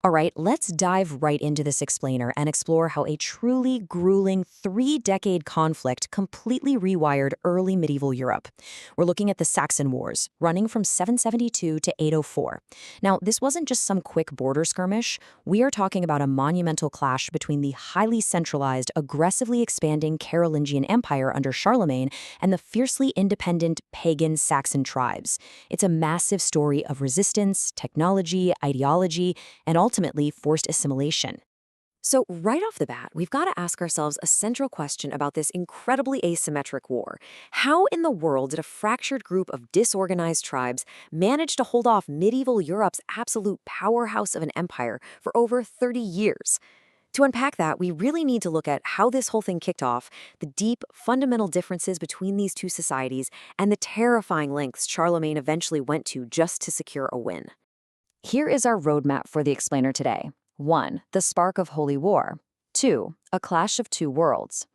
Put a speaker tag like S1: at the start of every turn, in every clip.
S1: All right, let's dive right into this explainer and explore how a truly grueling 3-decade conflict completely rewired early medieval Europe. We're looking at the Saxon Wars, running from 772 to 804. Now, this wasn't just some quick border skirmish. We are talking about a monumental clash between the highly centralized, aggressively expanding Carolingian Empire under Charlemagne and the fiercely independent pagan Saxon tribes. It's a massive story of resistance, technology, ideology, and ultimately forced assimilation. So, right off the bat, we've got to ask ourselves a central question about this incredibly asymmetric war. How in the world did a fractured group of disorganized tribes manage to hold off medieval Europe's absolute powerhouse of an empire for over 30 years? To unpack that, we really need to look at how this whole thing kicked off, the deep, fundamental differences between these two societies, and the terrifying lengths Charlemagne eventually went to just to secure a win. Here is our roadmap for the explainer today. 1. The spark of holy war. 2. A clash of two worlds.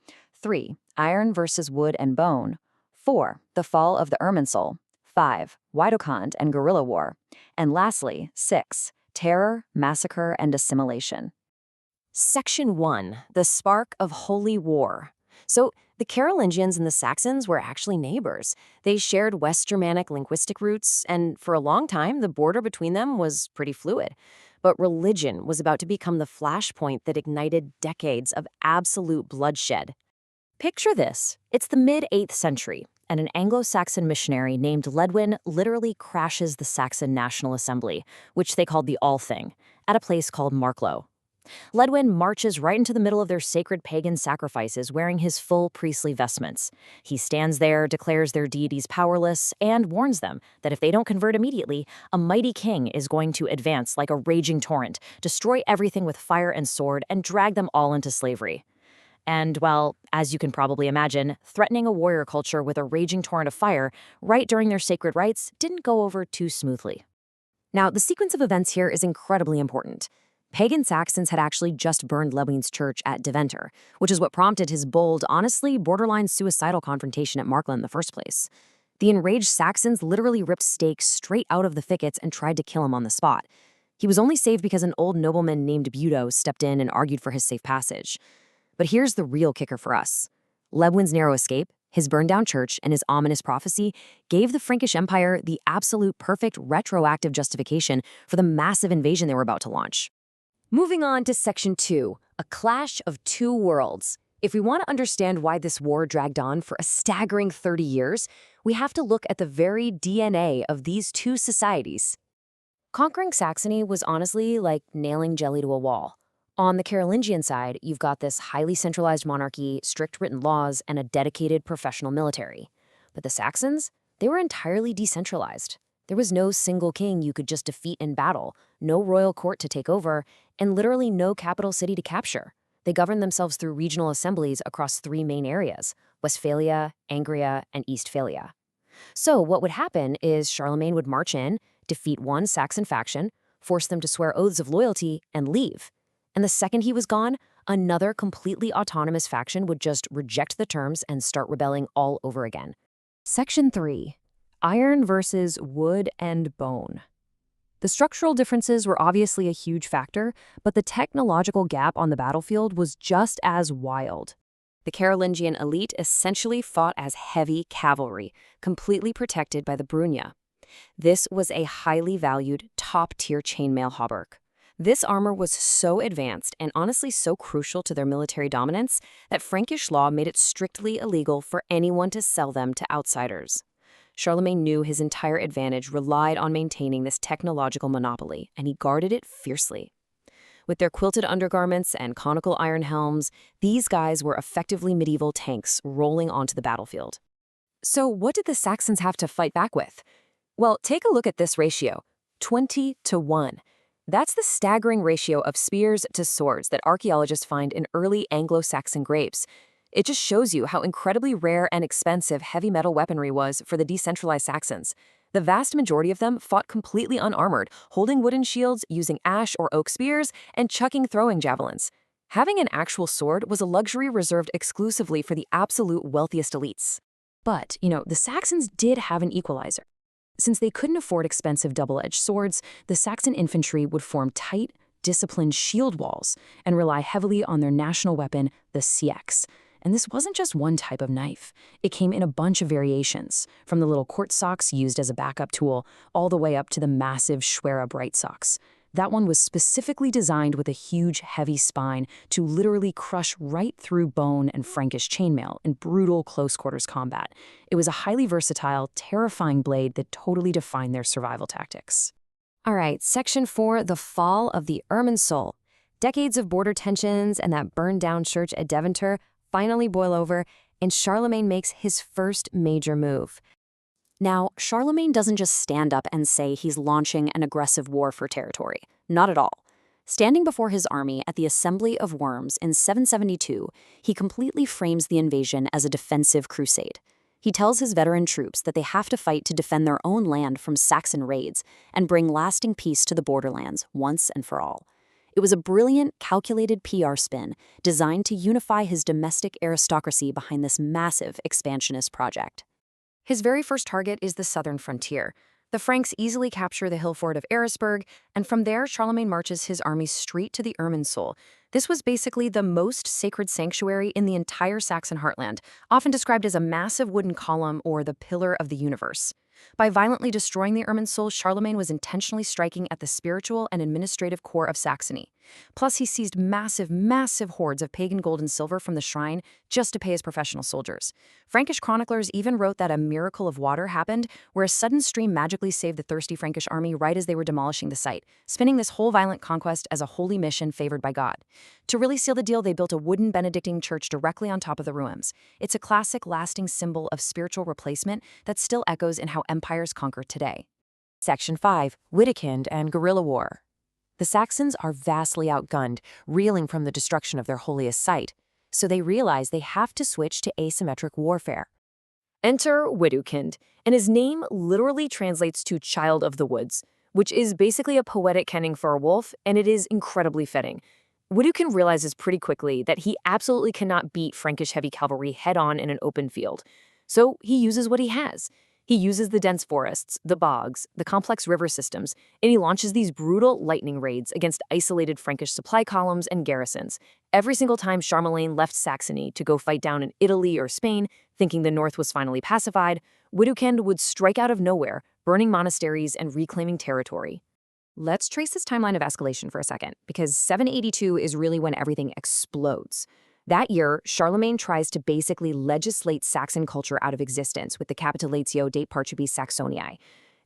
S1: 3. Iron versus wood and bone. 4. The fall of the Irminsul. 5. Widukind and guerrilla war. And lastly, 6. Terror, massacre, and assimilation. Section 1. The spark of holy war. So, the Carolingians and the Saxons were actually neighbors. They shared West Germanic linguistic roots, and for a long time, the border between them was pretty fluid. But religion was about to become the flashpoint that ignited decades of absolute bloodshed. Picture this. It's the mid-8th century, and an Anglo-Saxon missionary named Ledwin literally crashes the Saxon National Assembly, which they called the Althing, at a place called Marklow. Ledwin marches right into the middle of their sacred pagan sacrifices wearing his full priestly vestments. He stands there, declares their deities powerless, and warns them that if they don't convert immediately, a mighty king is going to advance like a raging torrent, destroy everything with fire and sword, and drag them all into slavery. And, well, as you can probably imagine, threatening a warrior culture with a raging torrent of fire right during their sacred rites didn't go over too smoothly. Now, the sequence of events here is incredibly important. Pagan Saxons had actually just burned Ledwin's church at Deventer, which is what prompted his bold, honestly borderline suicidal confrontation at Markland in the first place. The enraged Saxons literally ripped stakes straight out of the thickets and tried to kill him on the spot. He was only saved because an old nobleman named Budo stepped in and argued for his safe passage. But here's the real kicker for us. Ledwin's narrow escape, his burned-down church, and his ominous prophecy gave the Frankish Empire the absolute perfect retroactive justification for the massive invasion they were about to launch. Moving on to Section 2, a clash of two worlds. If we want to understand why this war dragged on for a staggering 30 years, we have to look at the very DNA of these two societies. Conquering Saxony was honestly like nailing jelly to a wall. On the Carolingian side, you've got this highly centralized monarchy, strict written laws, and a dedicated professional military. But the Saxons, they were entirely decentralized. There was no single king you could just defeat in battle, no royal court to take over, and literally no capital city to capture. They governed themselves through regional assemblies across 3 main areas: Westphalia, Angria, and Eastphalia. So what would happen is Charlemagne would march in, defeat one Saxon faction, force them to swear oaths of loyalty, and leave. And the second he was gone, another completely autonomous faction would just reject the terms and start rebelling all over again. Section 3. Iron versus wood and bone. The structural differences were obviously a huge factor, but the technological gap on the battlefield was just as wild. The Carolingian elite essentially fought as heavy cavalry, completely protected by the Brunja. This was a highly valued, top-tier chainmail hauberk. This armor was so advanced and honestly so crucial to their military dominance that Frankish law made it strictly illegal for anyone to sell them to outsiders. Charlemagne knew his entire advantage relied on maintaining this technological monopoly, and he guarded it fiercely. With their quilted undergarments and conical iron helms, these guys were effectively medieval tanks rolling onto the battlefield. So what did the Saxons have to fight back with? Well, take a look at this ratio, 20-1. That's the staggering ratio of spears to swords that archaeologists find in early Anglo-Saxon graves. It just shows you how incredibly rare and expensive heavy metal weaponry was for the decentralized Saxons. The vast majority of them fought completely unarmored, holding wooden shields, using ash or oak spears, and chucking throwing javelins. Having an actual sword was a luxury reserved exclusively for the absolute wealthiest elites. But, the Saxons did have an equalizer. Since they couldn't afford expensive double-edged swords, the Saxon infantry would form tight, disciplined shield walls and rely heavily on their national weapon, the CX. And this wasn't just one type of knife. It came in a bunch of variations, from the little quartz socks used as a backup tool all the way up to the massive Schwera bright socks. That one was specifically designed with a huge, heavy spine to literally crush right through bone and Frankish chainmail in brutal close-quarters combat. It was a highly versatile, terrifying blade that totally defined their survival tactics. All right, Section 4, the fall of the Irminsul. Decades of border tensions and that burned-down church at Deventer finally boil over, and Charlemagne makes his first major move. Now, Charlemagne doesn't just stand up and say he's launching an aggressive war for territory. Not at all. Standing before his army at the Assembly of Worms in 772, he completely frames the invasion as a defensive crusade. He tells his veteran troops that they have to fight to defend their own land from Saxon raids and bring lasting peace to the borderlands once and for all. It was a brilliant, calculated PR spin designed to unify his domestic aristocracy behind this massive expansionist project. His very first target is the southern frontier. The Franks easily capture the hill fort of Eresburg, and from there Charlemagne marches his army straight to the Irminsul. This was basically the most sacred sanctuary in the entire Saxon heartland, often described as a massive wooden column or the pillar of the universe. By violently destroying the Irminsul, Charlemagne was intentionally striking at the spiritual and administrative core of Saxony. Plus, he seized massive hordes of pagan gold and silver from the shrine just to pay his professional soldiers. Frankish chroniclers even wrote that a miracle of water happened, where a sudden stream magically saved the thirsty Frankish army right as they were demolishing the site, spinning this whole violent conquest as a holy mission favored by God. To really seal the deal, they built a wooden Benedictine church directly on top of the ruins. It's a classic, lasting symbol of spiritual replacement that still echoes in how empires conquer today. Section 5. Wittekind and Guerrilla War. The Saxons are vastly outgunned, reeling from the destruction of their holiest site, so they realize they have to switch to asymmetric warfare. Enter Widukind, and his name literally translates to Child of the Woods, which is basically a poetic kenning for a wolf, and it is incredibly fitting. Widukind realizes pretty quickly that he absolutely cannot beat Frankish heavy cavalry head-on in an open field, so he uses what he has. He uses the dense forests, the bogs, the complex river systems, and he launches these brutal lightning raids against isolated Frankish supply columns and garrisons. Every single time Charlemagne left Saxony to go fight down in Italy or Spain, thinking the north was finally pacified, Widukind would strike out of nowhere, burning monasteries and reclaiming territory. Let's trace this timeline of escalation for a second, because 782 is really when everything explodes. That year, Charlemagne tries to basically legislate Saxon culture out of existence with the Capitulatio de Parcibus Saxoniae.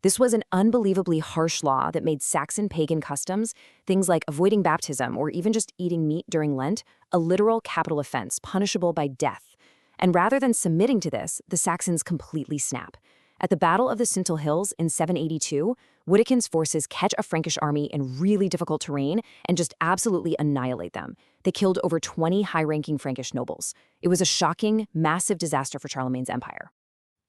S1: This was an unbelievably harsh law that made Saxon pagan customs, things like avoiding baptism or even just eating meat during Lent, a literal capital offense punishable by death. And rather than submitting to this, the Saxons completely snap. At the Battle of the Sintal Hills in 782, Wittekind's forces catch a Frankish army in really difficult terrain and just absolutely annihilate them. They killed over 20 high-ranking Frankish nobles. It was a shocking, massive disaster for Charlemagne's empire.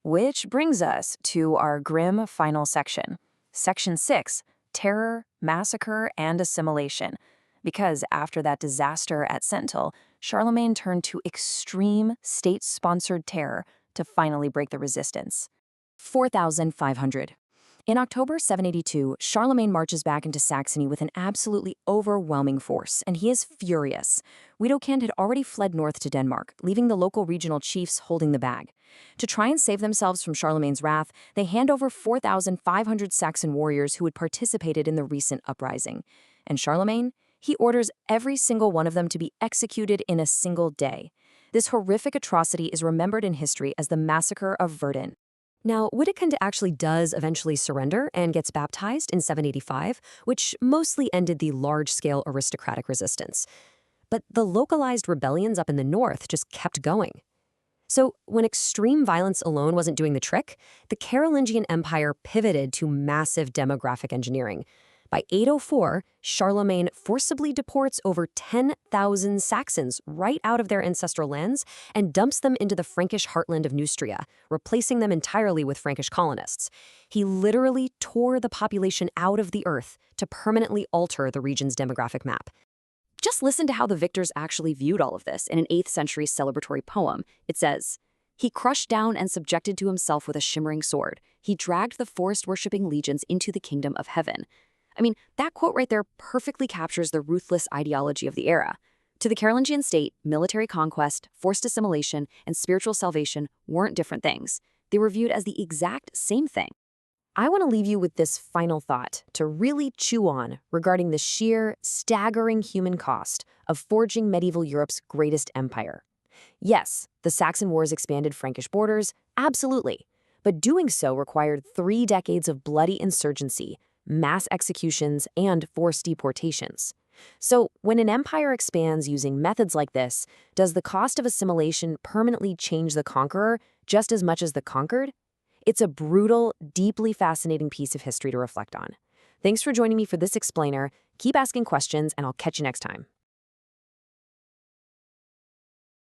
S1: Which brings us to our grim final section. Section 6, Terror, Massacre, and Assimilation. Because after that disaster at Sentinel, Charlemagne turned to extreme state-sponsored terror to finally break the resistance. 4,500. In October 782, Charlemagne marches back into Saxony with an absolutely overwhelming force, and he is furious. Widukind had already fled north to Denmark, leaving the local regional chiefs holding the bag. To try and save themselves from Charlemagne's wrath, they hand over 4,500 Saxon warriors who had participated in the recent uprising. And Charlemagne? He orders every single one of them to be executed in a single day. This horrific atrocity is remembered in history as the Massacre of Verdun. Now, Widukind actually does eventually surrender and gets baptized in 785, which mostly ended the large-scale aristocratic resistance. But the localized rebellions up in the north just kept going. So when extreme violence alone wasn't doing the trick, the Carolingian Empire pivoted to massive demographic engineering. By 804, Charlemagne forcibly deports over 10,000 Saxons right out of their ancestral lands and dumps them into the Frankish heartland of Neustria, replacing them entirely with Frankish colonists. He literally tore the population out of the earth to permanently alter the region's demographic map. Just listen to how the victors actually viewed all of this in an 8th century celebratory poem. It says, "He crushed down and subjected to himself with a shimmering sword. He dragged the forest-worshipping legions into the kingdom of heaven." I mean, that quote right there perfectly captures the ruthless ideology of the era. To the Carolingian state, military conquest, forced assimilation, and spiritual salvation weren't different things. They were viewed as the exact same thing. I want to leave you with this final thought to really chew on regarding the sheer, staggering human cost of forging medieval Europe's greatest empire. Yes, the Saxon Wars expanded Frankish borders, absolutely. But doing so required 3 decades of bloody insurgency, mass executions, and forced deportations. So, when an empire expands using methods like this, does the cost of assimilation permanently change the conqueror just as much as the conquered? It's a brutal, deeply fascinating piece of history to reflect on. Thanks for joining me for this explainer. Keep asking questions, and I'll catch you next time.